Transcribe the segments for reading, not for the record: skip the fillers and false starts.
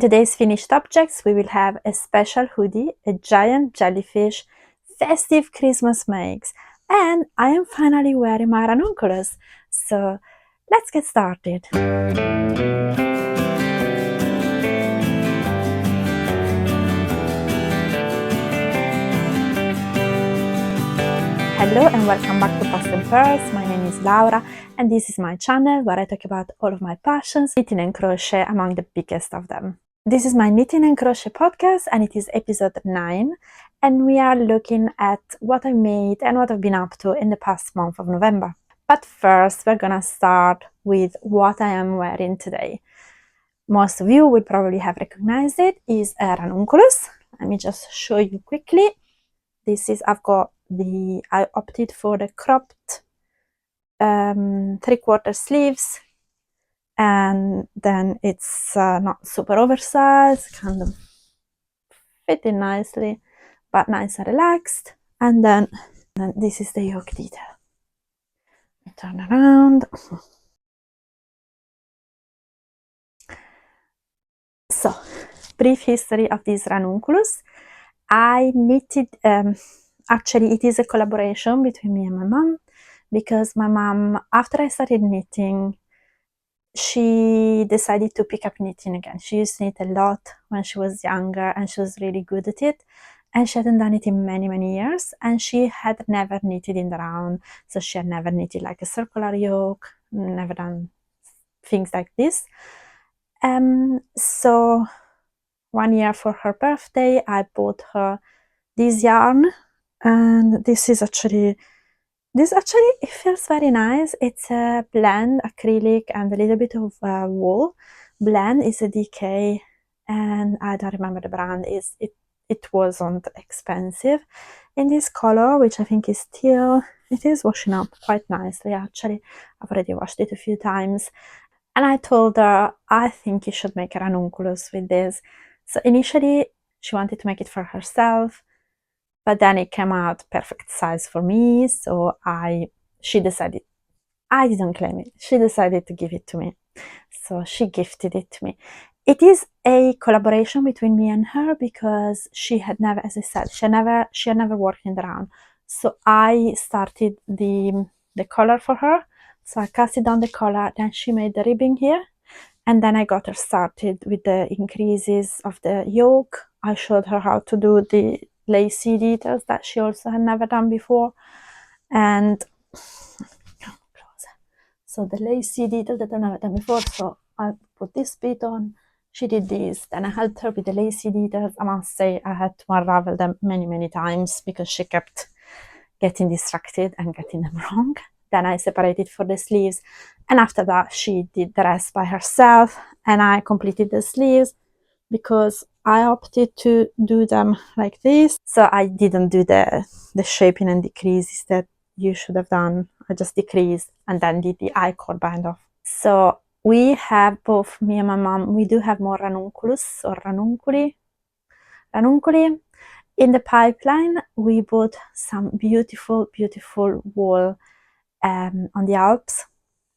Today's finished objects, we will have a special hoodie, a giant jellyfish, festive Christmas makes, and I am finally wearing my ranunculus. So let's get started. Hello and welcome back to Past and Pearls. My name is Laura and this is my channel where I talk about all of my passions, knitting and crochet among the biggest of them. This is my knitting and crochet podcast and it is episode 9 and we are looking at what I made and what I've been up to in the past month of November. But first we're gonna start with what I am wearing today. Most of you will probably have recognized it, is a ranunculus. Let me just show you quickly. I opted for the cropped 3/4 sleeves, and then it's not super oversized, kind of fitting nicely, but nice and relaxed. And then this is the yoke detail. I turn around. So, brief history of this ranunculus. I knitted, actually it is a collaboration between me and my mom, because my mom, after I started knitting, she decided to pick up knitting again. She used to knit a lot when she was younger and she was really good at it, and she hadn't done it in many years, and she had never knitted in the round, so she had never knitted like a circular yoke, never done things like this. So one year for her birthday I bought her this yarn, and this actually it feels very nice. It's a blend, acrylic and a little bit of wool blend. Is a DK and I don't remember the brand. It wasn't expensive in this color, which I think is teal. It is washing up quite nicely actually. I've already washed it a few times, and I told her I think you should make a ranunculus with this. So initially she wanted to make it for herself, but then it came out perfect size for me, so she decided, I didn't claim it, she decided to give it to me. So she gifted it to me. It is a collaboration between me and her because she had never, as I said, she had never worked in the round. So I started the collar for her. So I casted down the collar, then she made the ribbing here, and then I got her started with the increases of the yoke. I showed her how to do the lacy details that she also had never done before, and so the lacy detail that I've never done before. So I put this bit on, she did this, then I helped her with the lacy details. I must say I had to unravel them many times because she kept getting distracted and getting them wrong. Then I separated for the sleeves, and after that she did the rest by herself, and I completed the sleeves because I opted to do them like this. So I didn't do the shaping and decreases that you should have done. I just decreased and then did the I-cord bind off. So we have, both me and my mom, we do have more ranunculus or ranunculi in the pipeline. We bought some beautiful wool on the Alps.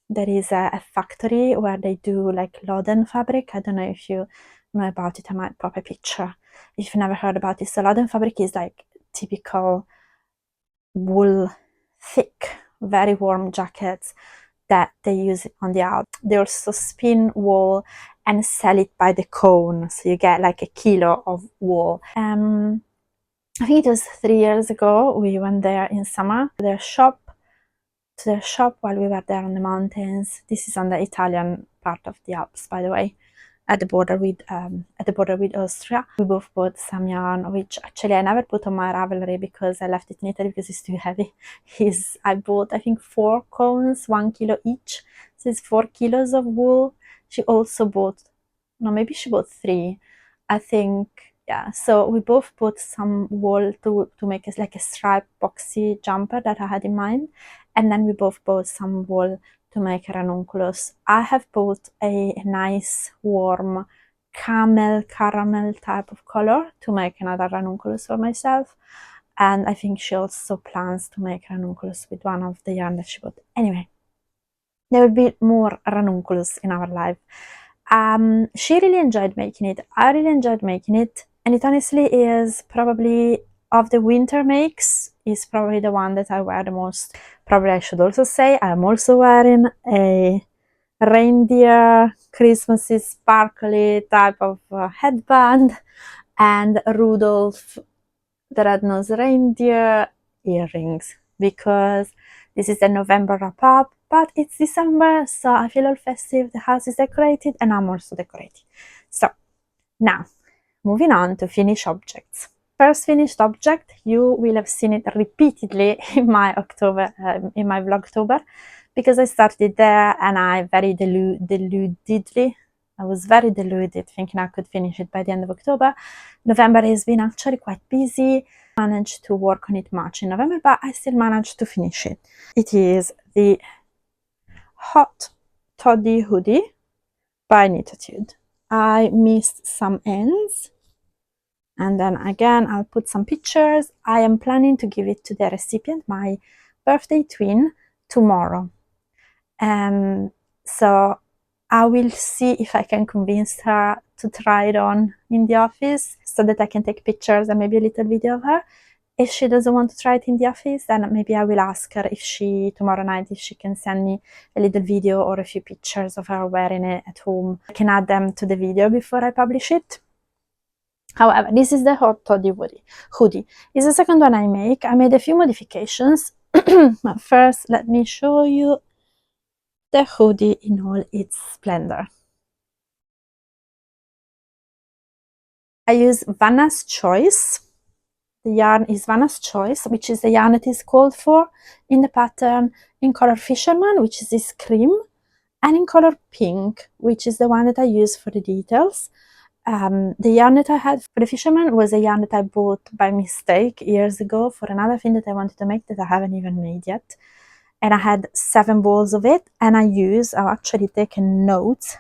There is a factory where they do like Loden fabric. I don't know if you know about it. I might pop a picture if you've never heard about it. So Loden fabric is like typical wool, thick, very warm jackets that they use on the Alps. They also spin wool and sell it by the cone, so you get like a kilo of wool. I think it was 3 years ago we went there in summer to their shop while we were there on the mountains. This is on the Italian part of the Alps, by the way, at the border with Austria. We both bought some yarn, which actually I never put on my Ravelry because I left it in Italy because it's too heavy. I bought, I think, 4 cones, 1 kilo each, so it's 4 kilos of wool. She also bought, no, maybe she bought 3, I think. Yeah, so we both bought some wool to make it like a striped boxy jumper that I had in mind, and then we both bought some wool to make a ranunculus. I have bought a nice warm caramel type of color to make another ranunculus for myself, and I think she also plans to make ranunculus with one of the yarn that she bought. Anyway, there will be more ranunculus in our life. She really enjoyed making it. I really enjoyed making it, and it honestly is probably, of the winter makes, is probably the one that I wear the most. Probably I should also say I'm also wearing a reindeer Christmassy sparkly type of headband and Rudolph the red-nosed reindeer earrings, because this is the November wrap-up, but it's December, so I feel all festive, the house is decorated, and I'm also decorated. So, now, moving on to finished objects. First finished object, you will have seen it repeatedly in my in my Vlogtober, because I started there and I very deludedly, I was very deluded thinking I could finish it by the end of October. November has been actually quite busy. I managed to work on it much in November, but I still managed to finish it. It is the Hot Toddy Hoodie by Knititude. I missed some ends, and then again I'll put some pictures. I am planning to give it to the recipient, my birthday twin, tomorrow. So I will see if I can convince her to try it on in the office so that I can take pictures and maybe a little video of her. If she doesn't want to try it in the office, then maybe I will ask her if she, tomorrow night, if she can send me a little video or a few pictures of her wearing it at home. I can add them to the video before I publish it. However, this is the Hot Toddy Hoodie. It's the second one I make. I made a few modifications. But first, let me show you the hoodie in all its splendor. I use Vanna's Choice. The yarn is Vanna's Choice, which is the yarn that is called for in the pattern, in color Fisherman, which is this cream, and in color Pink, which is the one that I use for the details. The yarn that I had for the Fisherman was a yarn that I bought by mistake years ago for another thing that I wanted to make that I haven't even made yet. And I had 7 balls of it, and I've actually taken notes.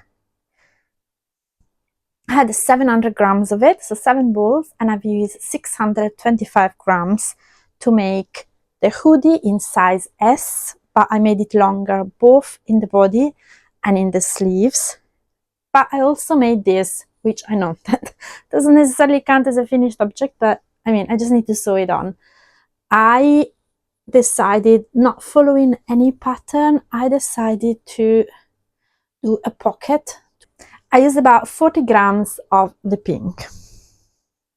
I had 700 grams of it, so 7 balls, and I've used 625 grams to make the hoodie in size S, but I made it longer both in the body and in the sleeves. But I also made this, which I know that doesn't necessarily count as a finished object, but I mean, I just need to sew it on. I decided, not following any pattern, I decided to do a pocket. I used about 40 grams of the pink.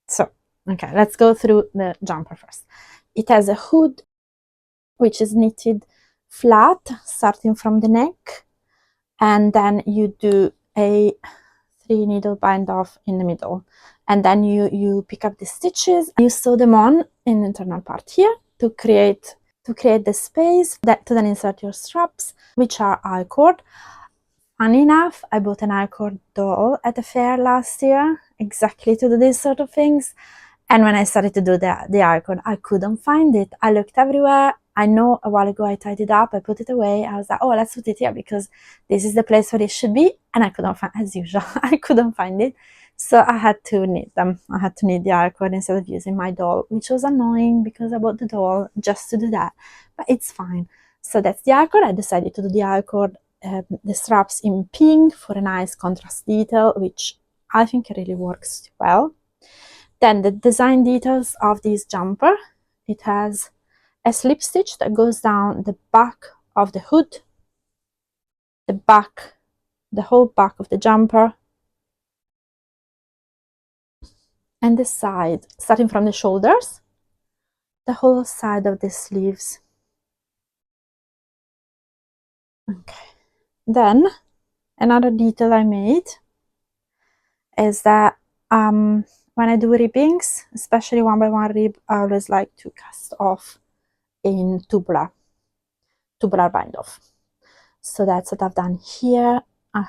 So, okay, let's go through the jumper first. It has a hood, which is knitted flat, starting from the neck, and then you do a 3 needle bind off in the middle, and then you pick up the stitches, you sew them on in the internal part here to create the space to then insert your straps, which are I-cord. Funny enough, I bought an I-cord doll at the fair last year, exactly to do these sort of things. And when I started to do the I-cord, I couldn't find it. I looked everywhere. I know a while ago I tied it up, I put it away. I was like, oh, let's put it here because this is the place where it should be. And I couldn't find, as usual, I couldn't find it. So I had to knit them. I had to knit the I-cord instead of using my doll, which was annoying because I bought the doll just to do that. But it's fine. So that's the I-cord. I decided to do the I-cord, the straps in pink for a nice contrast detail, which I think really works well. Then the design details of this jumper. It has a slip stitch that goes down the back of the hood, the whole back of the jumper, and the side, starting from the shoulders, the whole side of the sleeves. Okay. Then another detail I made is that when I do ribbings, especially 1x1 rib, I always like to cast off in tubular bind off. So that's what I've done here. I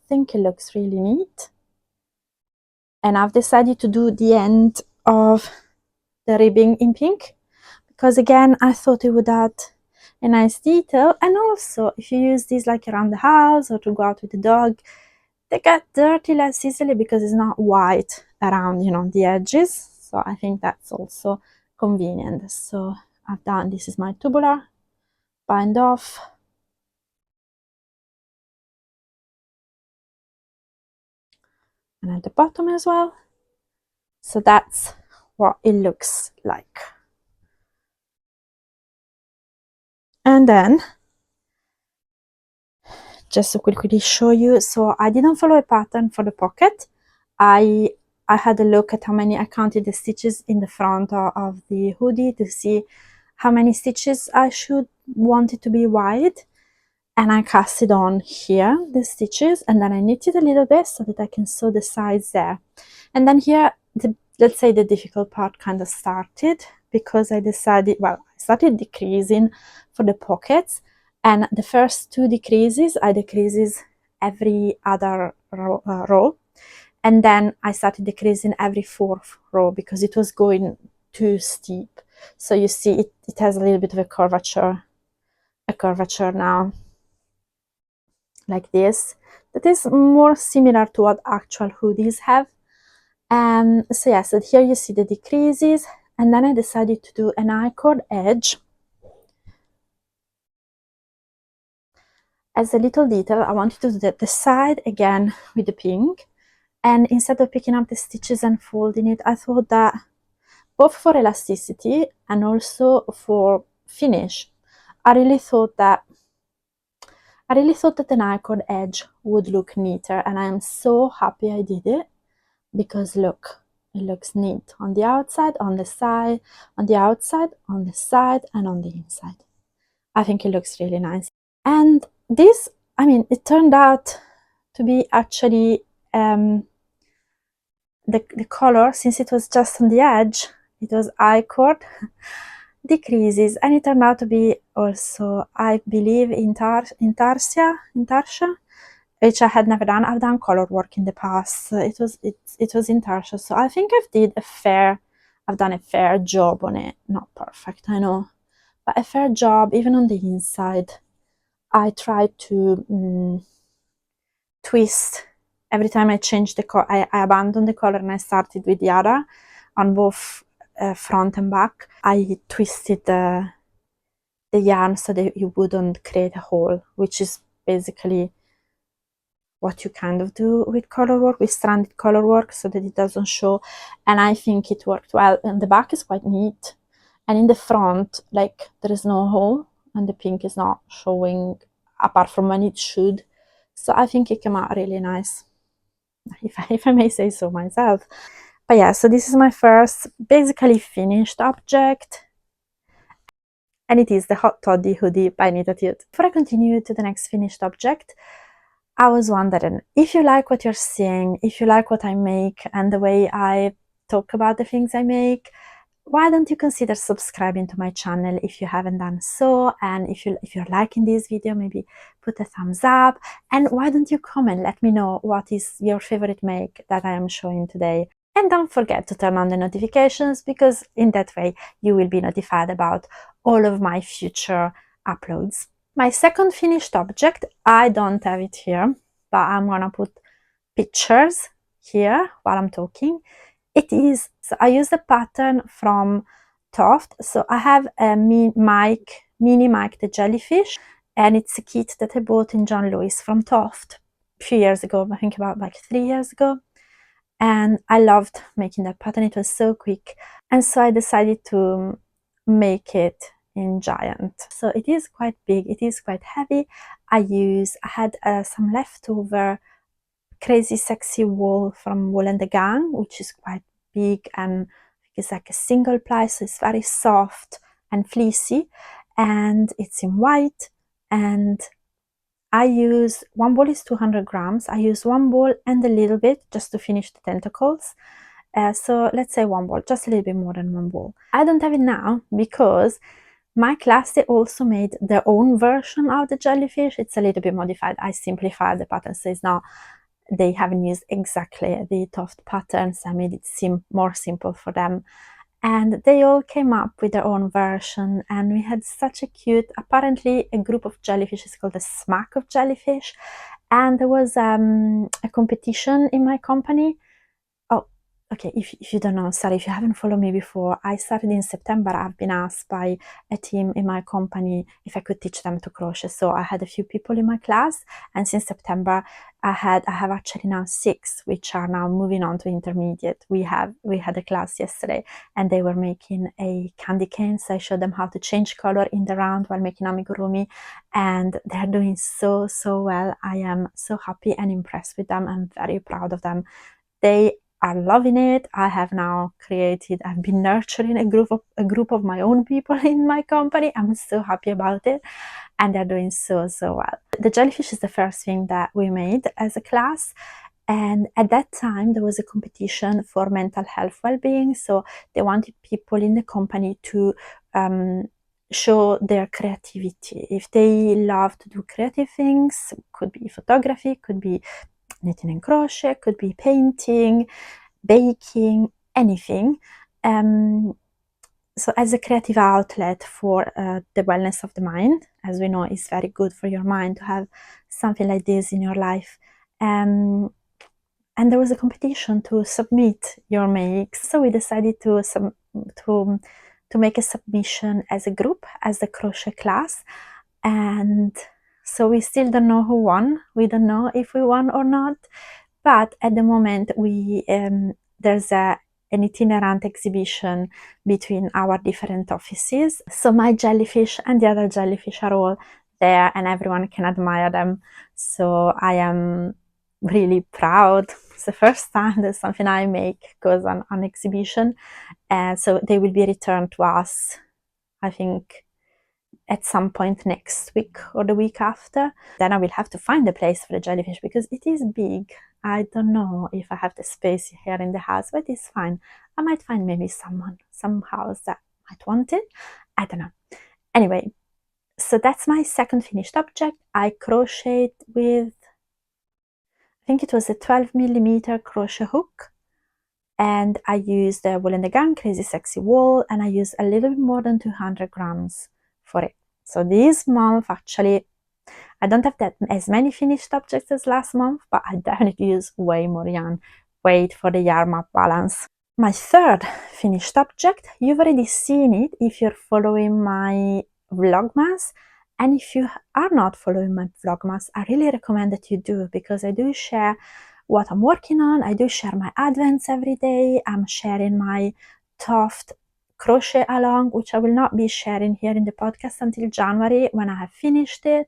think it looks really neat. And I've decided to do the end of the ribbing in pink because again, I thought it would add a nice detail. And also, if you use these like around the house or to go out with the dog, they get dirty less easily because it's not white around, you know, the edges. So I think that's also convenient. So I've done, this is my tubular bind off. and at the bottom as well. So that's what it looks like. And then just to quickly show you, so I didn't follow a pattern for the pocket. I had a look at how many, I counted the stitches in the front of the hoodie to see how many stitches I should want it to be wide, and I cast it on here, the stitches, and then I knitted a little bit so that I can sew the sides there. And then here, let's say the difficult part kind of started, because I decided, well, I started decreasing for the pockets, and the first two decreases, I decreases every other row, and then I started decreasing every fourth row because it was going too steep. So you see it has a little bit of a curvature now, like this, that is more similar to what actual hoodies have. So yeah, so here you see the decreases, and then I decided to do an I-cord edge. As a little detail, I wanted to do the side again with the pink, and instead of picking up the stitches and folding it, I thought that both for elasticity and also for finish, I really thought that an I-cord edge would look neater, and I'm so happy I did it, because look, it looks neat on the outside, on the side, on the outside, on the side, and on the inside. I think it looks really nice. And this, I mean, it turned out to be actually the color, since it was just on the edge, it was I-cord decreases, and it turned out to be also, I believe, intarsia, which I had never done. I've done color work in the past. It was intarsia, so I think I've done a fair job on it. Not perfect, I know, but a fair job. Even on the inside, I tried to twist every time I changed the color. I abandoned the color and I started with the other on both front and back. I twisted the yarn so that you wouldn't create a hole, which is basically what you kind of do with color work, with stranded color work, so that it doesn't show. And I think it worked well. And the back is quite neat, and in the front, like, there is no hole and the pink is not showing apart from when it should. So I think it came out really nice, if I may say so myself. But yeah, so this is my first basically finished object, and it is the Hot Toddy Hoodie by Knit. Before I continue to the next finished object, I was wondering, if you like what you're seeing, if you like what I make and the way I talk about the things I make, why don't you consider subscribing to my channel if you haven't done so? And if you're liking this video, maybe put a thumbs up, and why don't you comment, let me know what is your favorite make that I am showing today. And don't forget to turn on the notifications, because in that way you will be notified about all of my future uploads. My second finished object, I don't have it here, but I'm gonna put pictures here while I'm talking. So I use the pattern from Toft. So I have a mini Mike the Jellyfish, and it's a kit that I bought in John Lewis from Toft a few years ago, I think about like 3 years ago. And I loved making that pattern, it was so quick. And so I decided to make it in giant. So it is quite big, it is quite heavy. I had some leftover Crazy Sexy wool from Wool and the Gang, which is quite big, and it's like a single ply, so it's very soft and fleecy, and it's in white. And I use, one ball is 200 grams. I use one ball and a little bit just to finish the tentacles. So let's say one ball, just a little bit more than one ball. I don't have it now because my class, they also made their own version of the Jellyfish. It's a little bit modified. I simplified the pattern, so it's not, they haven't used exactly the Toft patterns. I made it seem more simple for them. And they all came up with their own version, and we had such a cute, apparently a group of jellyfishes called the Smack of Jellyfish, and there was a competition in my company. Oh, Okay, if you don't know, sorry, if you haven't followed me before, I started in September. I've been asked by a team in my company if I could teach them to crochet. So I had a few people in my class, and since September, I have actually now 6, which are now moving on to intermediate. We had a class yesterday, and they were making a candy cane. So I showed them how to change color in the round while making amigurumi, and they're doing so well. I am so happy and impressed with them. I'm very proud of them. They are loving it. I've been nurturing a group of my own people in my company. I'm so happy about it, and they're doing so well. The jellyfish is the first thing that we made as a class, and at that time there was a competition for mental health well-being. So they wanted people in the company to show their creativity. If they love to do creative things, could be photography, could be knitting and crochet, could be painting, baking, anything. So as a creative outlet for the wellness of the mind, as we know, it's very good for your mind to have something like this in your life. And there was a competition to submit your makes. So we decided to make a submission as a group, as the crochet class. And so we still don't know who won. We don't know if we won or not. But at the moment, there's an itinerant exhibition between our different offices. So my jellyfish and the other jellyfish are all there, and everyone can admire them. So I am really proud. It's the first time that something I make goes on exhibition. So they will be returned to us, I think, at some point next week or the week after. Then I will have to find a place for the jellyfish because it is big. I don't know if I have the space here in the house, but it's fine. I might find maybe some house that might want it. I don't know. Anyway, so that's my second finished object. I crocheted with, I think it was a 12mm crochet hook, and I used the Wool and the Gang Crazy Sexy Wool, and I used a little bit more than 200 grams for it. So this month, actually, I don't have as many finished objects as last month, but I definitely use way more yarn. Wait for the Yarnmap balance. My third finished object, you've already seen it if you're following my Vlogmas. And if you are not following my Vlogmas, I really recommend that you do, because I do share what I'm working on. I do share my advents every day. I'm sharing my Toft crochet along, which I will not be sharing here in the podcast until January when I have finished it,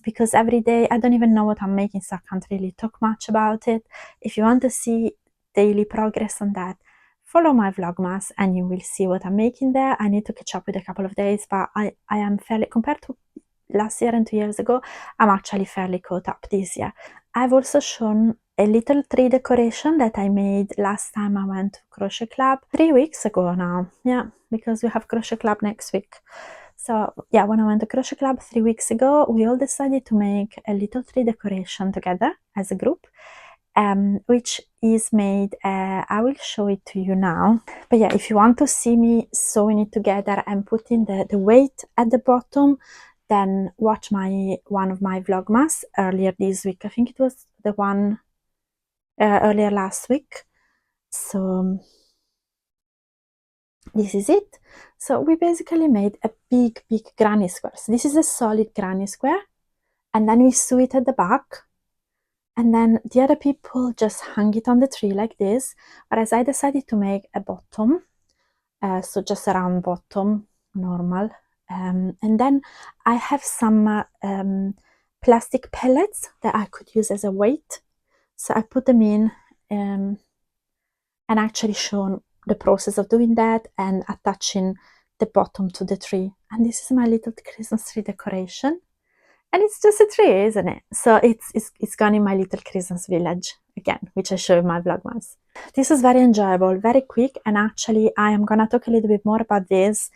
because every day I don't even know what I'm making, so I can't really talk much about it. If you want to see daily progress on that, follow my Vlogmas and you will see what I'm making there. I need to catch up with a couple of days, but I am fairly, compared to last year and 2 years ago, I'm actually fairly caught up this year. I've also shown a little tree decoration that I made last time I went to Crochet Club 3 weeks ago now. Yeah, because we have Crochet Club next week. So yeah, when I went to Crochet Club 3 weeks ago, we all decided to make a little tree decoration together as a group, which is made, I will show it to you now. But yeah, if you want to see me sewing it together and putting the weight at the bottom, then watch one of my Vlogmas earlier this week. I think it was the one earlier last week. So this is it. So we basically made a big granny square. So this is a solid granny square, and then we sew it at the back, and then the other people just hung it on the tree like this, whereas I decided to make a bottom, so just a round bottom, normal. And then I have some plastic pellets that I could use as a weight, so I put them in and actually shown the process of doing that and attaching the bottom to the tree. And this is my little Christmas tree decoration. And it's just a tree, isn't it? So it's gone in my little Christmas village again, which I show in my Vlogmas. This is very enjoyable, very quick, and actually I am gonna talk a little bit more about this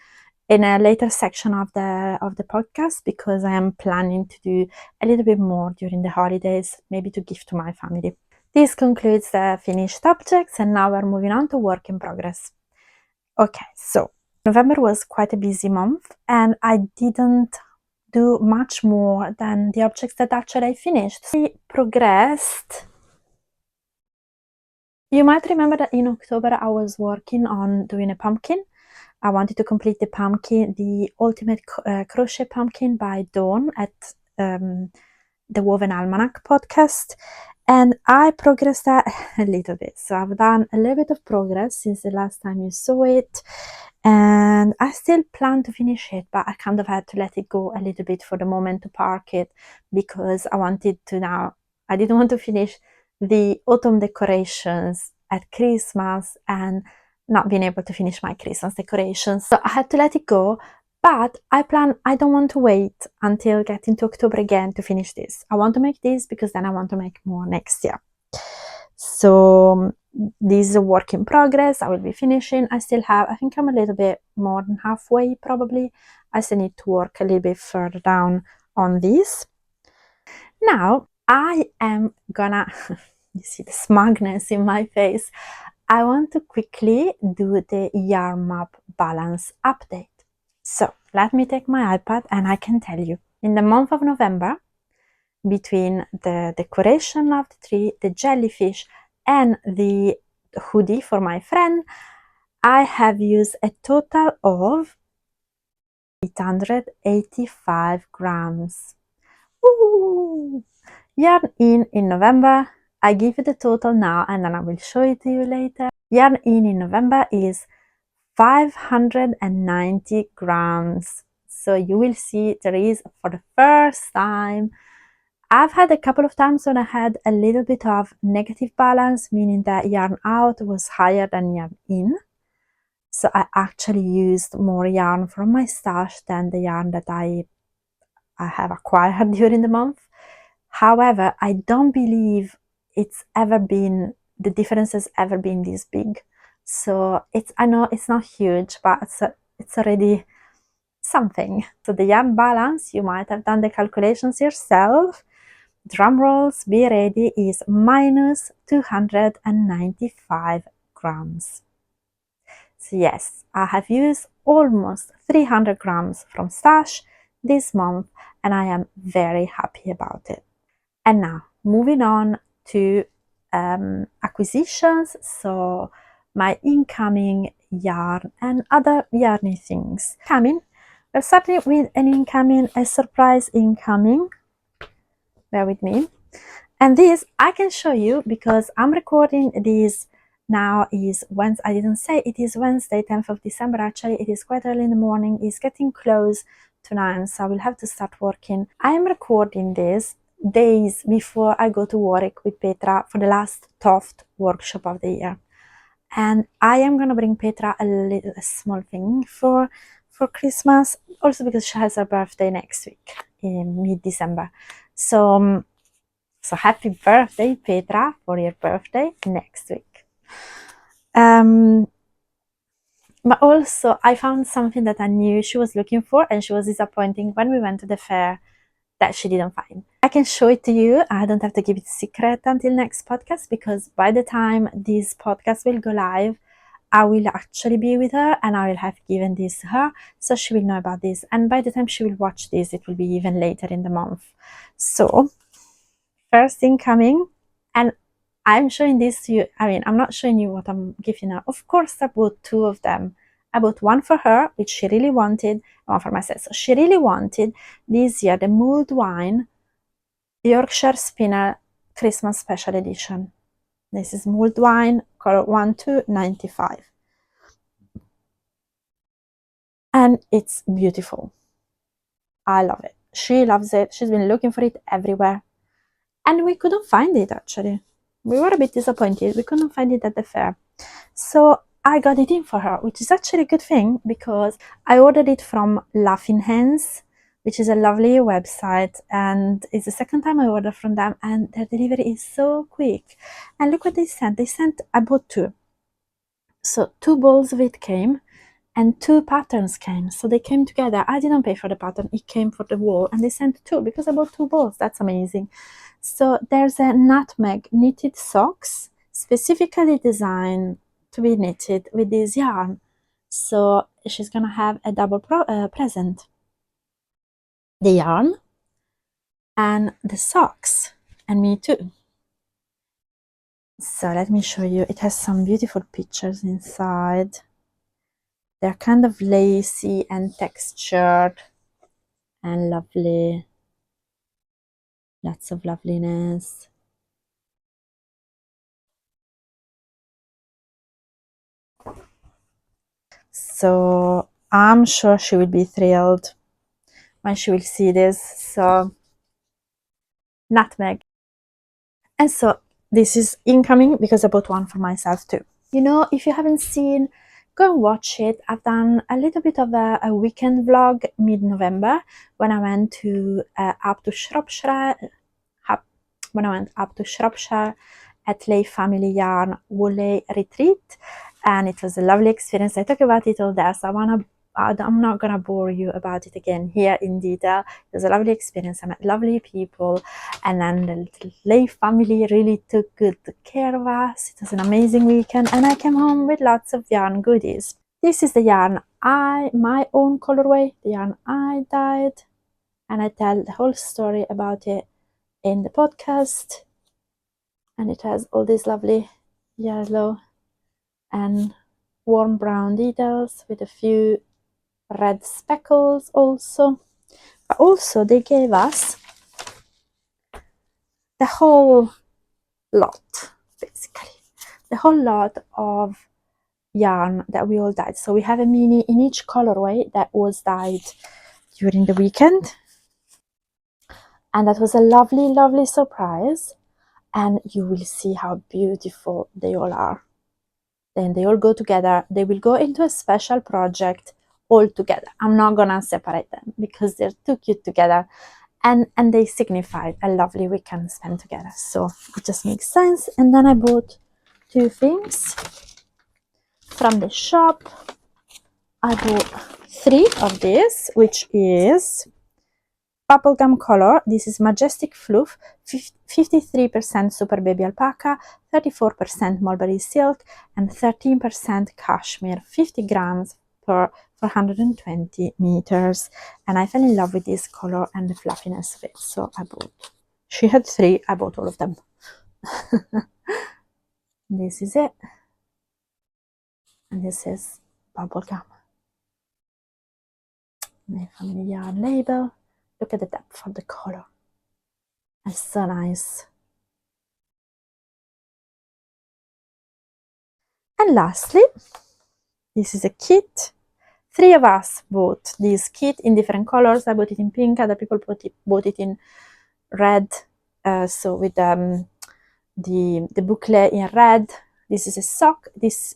in a later section of the podcast, because I am planning to do a little bit more during the holidays, maybe to give to my family. This concludes the finished objects, and now we're moving on to work in progress. Okay, so November was quite a busy month, and I didn't do much more than the objects that actually I finished. I progressed You might remember that in October I was working on doing a pumpkin. I wanted to complete the pumpkin, the ultimate crochet pumpkin by Dawn at the Woven Almanac podcast, and I progressed that a little bit. So I've done a little bit of progress since the last time you saw it, and I still plan to finish it, but I kind of had to let it go a little bit for the moment to park it, because I didn't want to finish the autumn decorations at Christmas and not being able to finish my Christmas decorations. So I had to let it go, but I don't want to wait until getting to October again to finish this. I want to make this because then I want to make more next year. So this is a work in progress. I will be finishing. I think I'm a little bit more than halfway probably. I still need to work a little bit further down on this. Now I am gonna, you see the smugness in my face. I want to quickly do the Yarnmap balance update. So let me take my iPad and I can tell you, in the month of November, between the decoration of the tree, the jellyfish, and the hoodie for my friend, I have used a total of 885 grams. Ooh. Yarn in November, I give you the total now and then I will show it to you later. Yarn in November is 590 grams. So you will see there is, for the first time, I've had a couple of times when I had a little bit of negative balance, meaning that yarn out was higher than yarn in. So I actually used more yarn from my stash than the yarn that I have acquired during the month. However, I don't believe the difference has ever been this big. So I know it's not huge, but it's already something. So the yarn balance, you might have done the calculations yourself. Drum rolls, be ready, is minus 295 grams. So yes, I have used almost 300 grams from stash this month and I am very happy about it. And now, moving on to acquisitions, so my incoming yarn and other yarny things. We're starting with a surprise incoming. Bear with me. And this I can show you because I'm recording this now is Wednesday. I didn't say it is Wednesday, 10th of December. Actually, it is quite early in the morning. It's getting close to 9, so I will have to start working. I am recording this days before I go to Warwick with Petra for the last Toft workshop of the year. And I am gonna bring Petra a small thing for Christmas, also because she has her birthday next week in mid-December. So happy birthday, Petra, for your birthday next week. But also I found something that I knew she was looking for and she was disappointing when we went to the fair that she didn't find. I can show it to you. I don't have to keep it secret until next podcast, because by the time this podcast will go live, I will actually be with her and I will have given this to her, so she will know about this. And by the time she will watch this, it will be even later in the month. So first thing coming, and I'm showing this to you. I mean, I'm not showing you what I'm giving her. Of course, I bought 2 of them. I bought one for her, which she really wanted, and one for myself. So she really wanted this year the mulled wine Yorkshire Spinner Christmas Special Edition. This is mulled wine, color 1295. And it's beautiful. I love it. She loves it. She's been looking for it everywhere. And we couldn't find it, actually. We were a bit disappointed. We couldn't find it at the fair. So I got it in for her, which is actually a good thing because I ordered it from Laughing Hands, which is a lovely website, and it's the second time I order from them, and their delivery is so quick. And look what they sent. I bought 2. So 2 balls of it came, and 2 patterns came. So they came together. I didn't pay for the pattern. It came for the wall, and they sent 2 because I bought 2 balls. That's amazing. So there's a nutmeg knitted socks, specifically designed to be knitted with this yarn. So she's gonna have a double present. The yarn and the socks, and me too. So let me show you. It has some beautiful pictures inside. They're kind of lacy and textured and lovely. Lots of loveliness. So I'm sure she will be thrilled when she will see this. So nutmeg. And so this is incoming because I bought one for myself too. You know, if you haven't seen, go and watch it. I've done a little bit of a weekend vlog mid-November when I went to up to Shropshire. When I went up to Shropshire at Lay Family Yarn Woolly Retreat, and it was a lovely experience. I talk about it all there, so I'm not gonna bore you about it again here in detail. It was a lovely experience. I met lovely people, and then the Lay family really took good care of us. It was an amazing weekend, and I came home with lots of yarn goodies. This is the yarn my own colorway, the yarn I dyed, and I tell the whole story about it in the podcast. And it has all these lovely yellow and warm brown details with a few red speckles also. But also they gave us the whole lot, basically. The whole lot of yarn that we all dyed. So we have a mini in each colorway that was dyed during the weekend. And that was a lovely, lovely surprise. And you will see how beautiful they all are. Then they all go together. They will go into a special project all together. I'm not gonna separate them because they're too cute together, and they signify a lovely weekend spent together. So it just makes sense. And then I bought two things from the shop. I bought three of these, which is bubblegum color. This is Majestic Fluff, 53% Super Baby Alpaca, 34% Mulberry Silk, and 13% Cashmere, 50 grams per 420 meters. And I fell in love with this color and the fluffiness of it, so I bought. She had three, I bought all of them. This is it. And this is bubblegum. My family yarn label. Look at the depth of the color. It's so nice. And lastly, this is a kit. Three of us bought this kit in different colors. I bought it in pink, other people bought it in red. So with the boucle in red. This is a sock.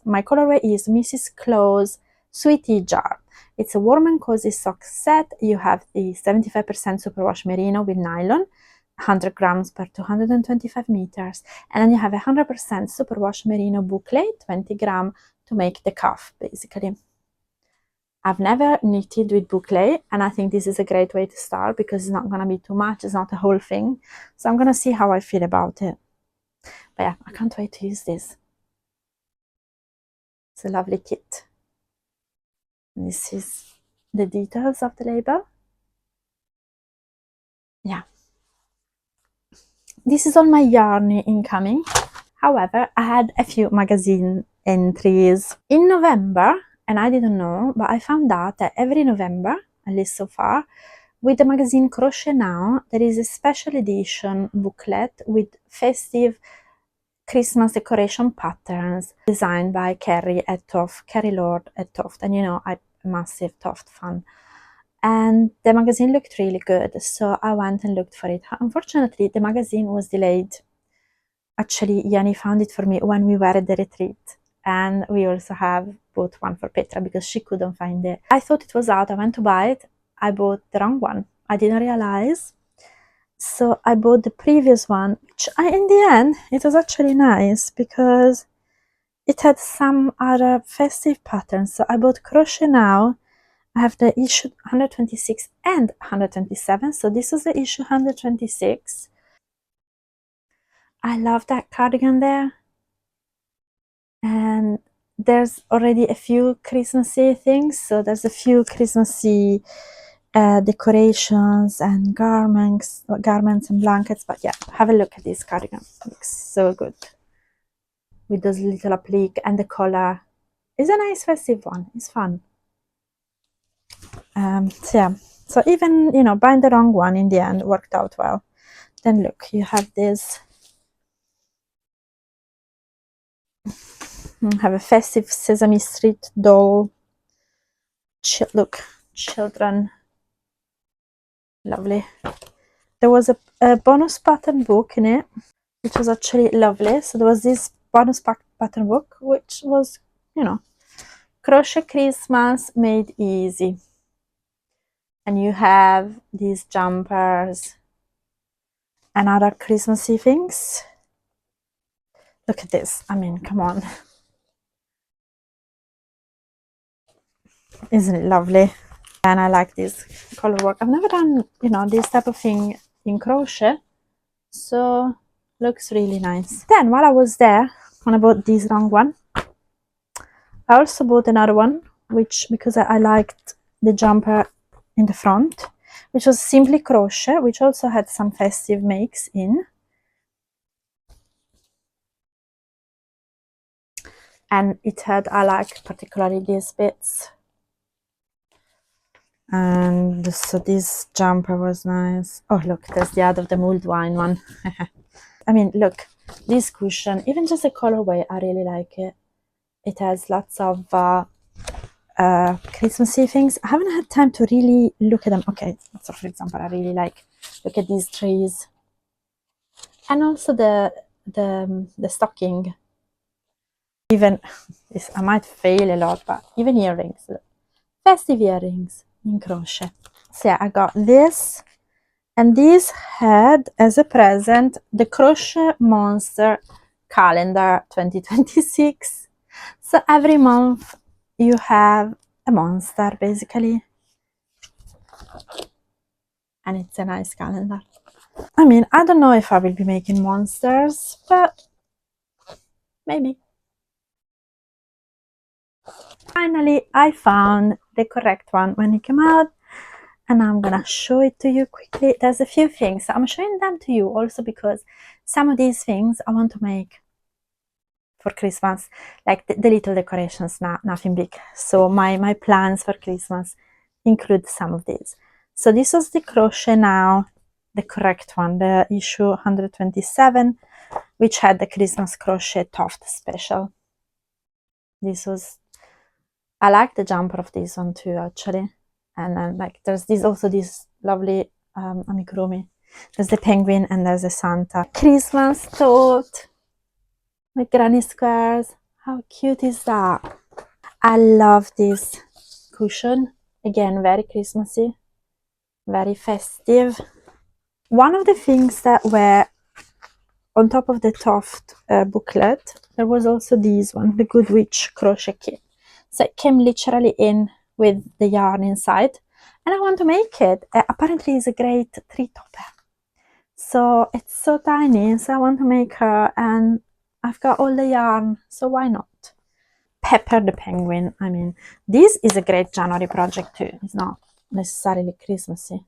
My colorway is Mrs. Claus Sweetie Jar. It's a warm and cozy sock set. You have the 75% superwash merino with nylon, 100 grams per 225 meters. And then you have 100% superwash merino boucle, 20 gram to make the cuff, basically. I've never knitted with boucle, and I think this is a great way to start because it's not going to be too much. It's not a whole thing. So I'm going to see how I feel about it. But yeah, I can't wait to use this. It's a lovely kit. And this is the details of the label. Yeah. This is all my yarn incoming. However, I had a few magazine entries in November, and I didn't know, but I found out that every November, at least so far, with the magazine Crochet Now, there is a special edition booklet with festive Christmas decoration patterns designed by Kerry Lord at Toft. And you know, I'm a massive Toft fan. And the magazine looked really good, so I went and looked for it. Unfortunately, the magazine was delayed. Actually, Yanni found it for me when we were at the retreat. And we also have bought one for Petra because she couldn't find it. I thought it was out. I went to buy it. I bought the wrong one. I didn't realize. So I bought the previous one, which in the end, it was actually nice because it had some other festive patterns. So I bought Crochet Now. I have the issue 126 and 127. So this was the issue 126. I love that cardigan there. And there's already a few Christmassy things. So there's a few Christmassy decorations and garments and blankets. But yeah, have a look at this cardigan. It looks so good. with those little applique, and the color is a nice festive one. It's fun. So yeah, so even, you know, buying the wrong one in the end worked out well. Then look, you have this, you have a festive Sesame Street doll. Look, children, lovely. There was a bonus pattern book in it, which was actually lovely. So there was this bonus pattern book, which was, you know, Crochet Christmas made easy. And you have these jumpers and other Christmassy things. Look at this. I mean, come on. Isn't it lovely? And I like this color work. I've never done, you know, this type of thing in crochet, so looks really nice. Then while I was there, when I bought this wrong one, I also bought another one, which, because I liked the jumper in the front, which was Simply Crochet, which also had some festive makes in. And it had, I like particularly these bits. And so this jumper was nice. Oh, look, there's the other, the mulled wine one. I mean, look, this cushion, even just the colorway, I really like it. It has lots of Christmassy things. I haven't had time to really look at them. Okay, so for example, I really look at these trees. And also the stocking. Even, I might fail a lot, but even earrings. Festive earrings in crochet. So yeah, I got this, and this had as a present the Crochet Monster calendar 2026. So every month you have a monster basically, and it's a nice calendar. I mean, I don't know if I will be making monsters, but maybe. Finally, I found the correct one when it came out, and I'm gonna show it to you quickly. There's a few things. I'm showing them to you also because some of these things I want to make for Christmas, like the little decorations, nothing big. So my plans for Christmas include some of these. So this was the Crochet Now, the correct one, the issue 127, which had the Christmas Crochet Toft special. This was, I like the jumper of this one too, actually. And then like there's this lovely amigurumi. There's the penguin and there's a Santa. Christmas tote with granny squares. How cute is that? I love this cushion. Again, very Christmassy, very festive. One of the things that were on top of the Toft booklet, there was also this one, the Good Witch crochet kit. So it came literally in with the yarn inside, and I want to make it. Apparently it's a great tree topper. So it's so tiny, so I want to make her, and I've got all the yarn, so why not? Pepper the penguin. I mean, this is a great January project too. It's not necessarily Christmassy.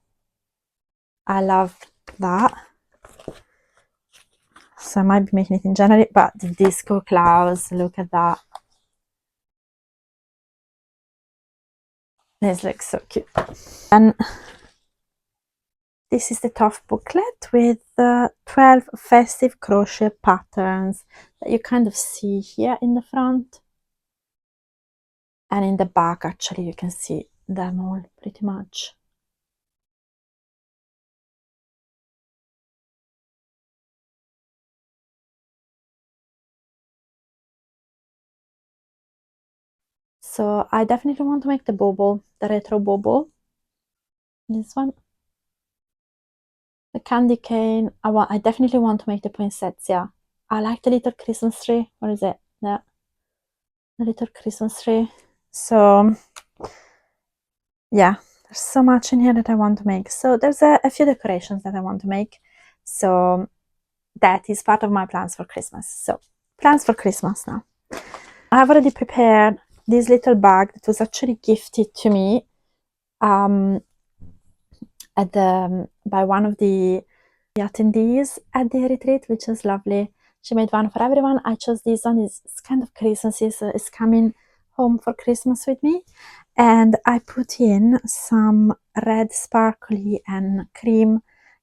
I love that. So I might be making it in January, but the disco clouds, look at that. This looks so cute. And this is the Toft booklet with 12 festive crochet patterns that you kind of see here in the front. And in the back, actually, you can see them all pretty much. So I definitely want to make the bauble, the retro bauble. This one. The candy cane. I definitely want to make the poinsettia. I like the little Christmas tree. What is it? Yeah. The little Christmas tree. So yeah, there's so much in here that I want to make. So there's a few decorations that I want to make. So that is part of my plans for Christmas. So plans for Christmas now. I have already prepared this little bag that was actually gifted to me by one of the attendees at the retreat, which is lovely. She made one for everyone. I chose this one. It's kind of Christmas. It's coming home for Christmas with me. And I put in some red sparkly and cream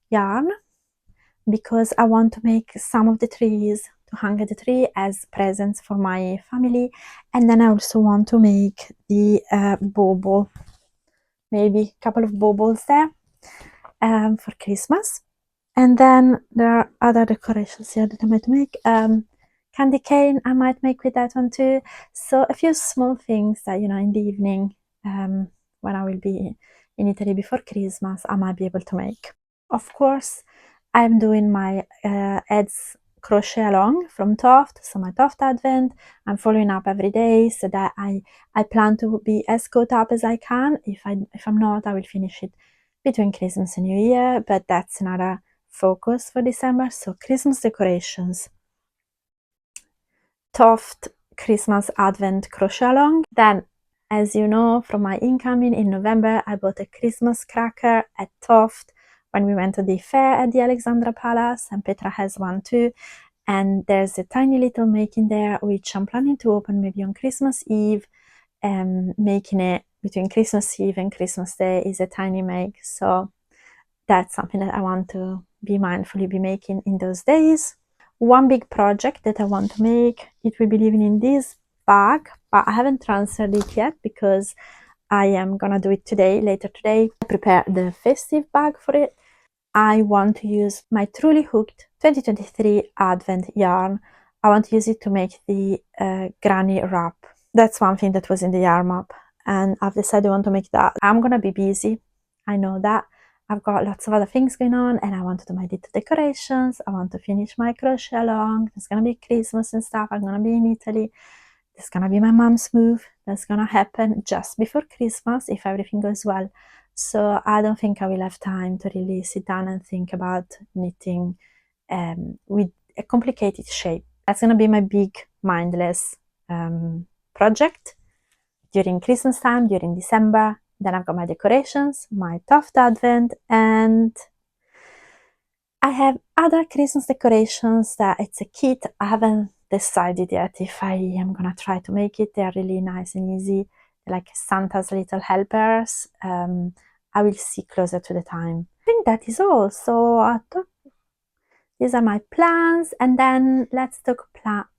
yarn because I want to make some of the trees to hang at the tree as presents for my family. And then I also want to make the bauble, maybe a couple of baubles there for Christmas. And then there are other decorations here that I might make. Candy cane I might make with that one too. So a few small things that, in the evening, when I will be in Italy before Christmas, I might be able to make. Of course, I'm doing my Ed's crochet along from Toft, so my Toft Advent. I'm following up every day so that I plan to be as caught up as I can. If I'm not, I will finish it between Christmas and New Year, but that's another focus for December. So Christmas decorations, Toft Christmas Advent crochet along. Then, as you know from my incoming in November, I bought a Christmas cracker at Toft when we went to the fair at the Alexandra Palace, and Petra has one too. And there's a tiny little making there, which I'm planning to open maybe on Christmas Eve. Making it between Christmas Eve and Christmas Day is a tiny make, so that's something that I want to be mindfully be making in those days. One big project that I want to make, it will be living in this bag, but I haven't transferred it yet because I am gonna do it today, later today. I prepared the festive bag for it. I want to use my Truly Hooked 2023 Advent yarn. I want to use it to make the granny wrap. That's one thing that was in the Yarnmap, and I've decided I want to make that. I'm gonna be busy, I know that. I've got lots of other things going on, and I want to do my little decorations. I want to finish my crochet along. There's gonna be Christmas and stuff. I'm gonna be in Italy. There's gonna be my mom's move. That's gonna happen just before Christmas if everything goes well. So I don't think I will have time to really sit down and think about knitting with a complicated shape. That's gonna be my big mindless project during Christmas time, during December. Then I've got my decorations, my Toft Advent, and I have other Christmas decorations that it's a kit. I haven't decided yet if I am gonna try to make it. They're really nice and easy, like Santa's little helpers. I will see closer to the time. I think that is all. So these are my plans, and then let's talk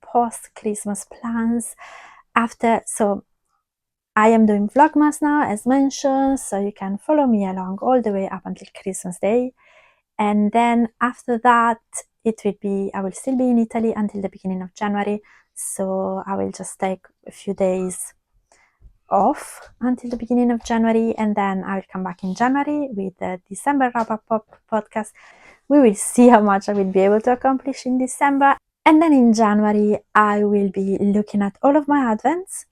post-Christmas plans after. So I am doing Vlogmas now, as mentioned, so you can follow me along all the way up until Christmas Day. And then after that, I will still be in Italy until the beginning of January. So I will just take a few days off until the beginning of January, and then I will come back in January with the December wrap-up podcast. We will see how much I will be able to accomplish in December. And then in January, I will be looking at all of my advents.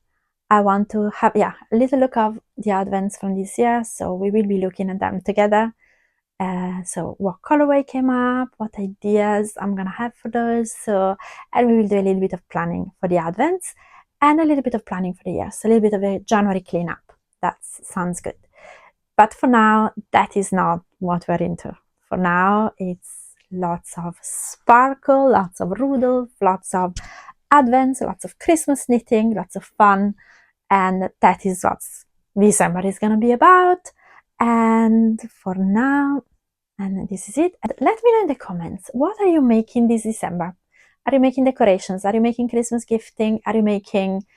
I want to have, a little look of the advents from this year. So we will be looking at them together. So what colorway came up, what ideas I'm gonna have for those. And we will do a little bit of planning for the advents and a little bit of planning for the year. So a little bit of a January cleanup. That sounds good. But for now, that is not what we're into. For now, it's lots of sparkle, lots of Rudolph, lots of advents, lots of Christmas knitting, lots of fun. And that is what December is going to be about. And for now, and this is it. And let me know in the comments, what are you making this December? Are you making decorations? Are you making Christmas gifting? Are you making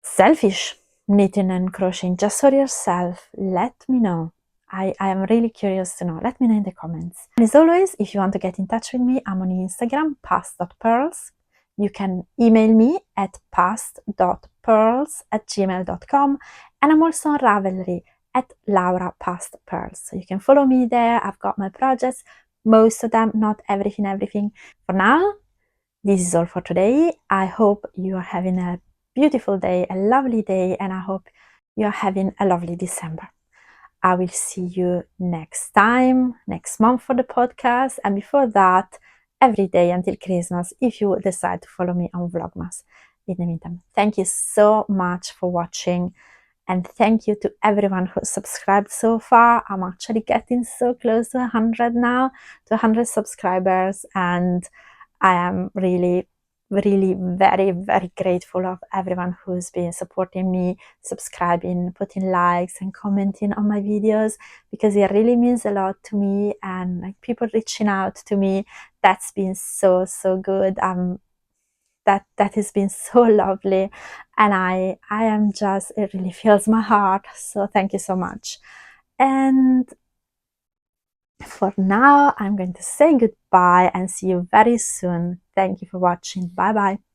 selfish knitting and crocheting just for yourself? Let me know. I am really curious to know. Let me know in the comments. And as always, if you want to get in touch with me, I'm on Instagram, past.pearls. You can email me at past.pearls@gmail.com, and I'm also on Ravelry at laurapastpearls. So you can follow me there. I've got my projects, most of them, not everything. For now, this is all for today. I hope you are having a beautiful day, a lovely day, and I hope you're having a lovely December. I will see you next time, next month for the podcast, and before that, every day until Christmas, if you decide to follow me on Vlogmas. In the meantime, thank you so much for watching, and thank you to everyone who subscribed so far. I'm actually getting so close to 100 now, to 100 subscribers, and I am really, really very, very grateful of everyone who's been supporting me, subscribing, putting likes and commenting on my videos, because it really means a lot to me. And like people reaching out to me, that's been so, so good. That has been so lovely, and I am just, it really fills my heart. So thank you so much. And for now, I'm going to say goodbye and see you very soon. Thank you for watching. Bye bye.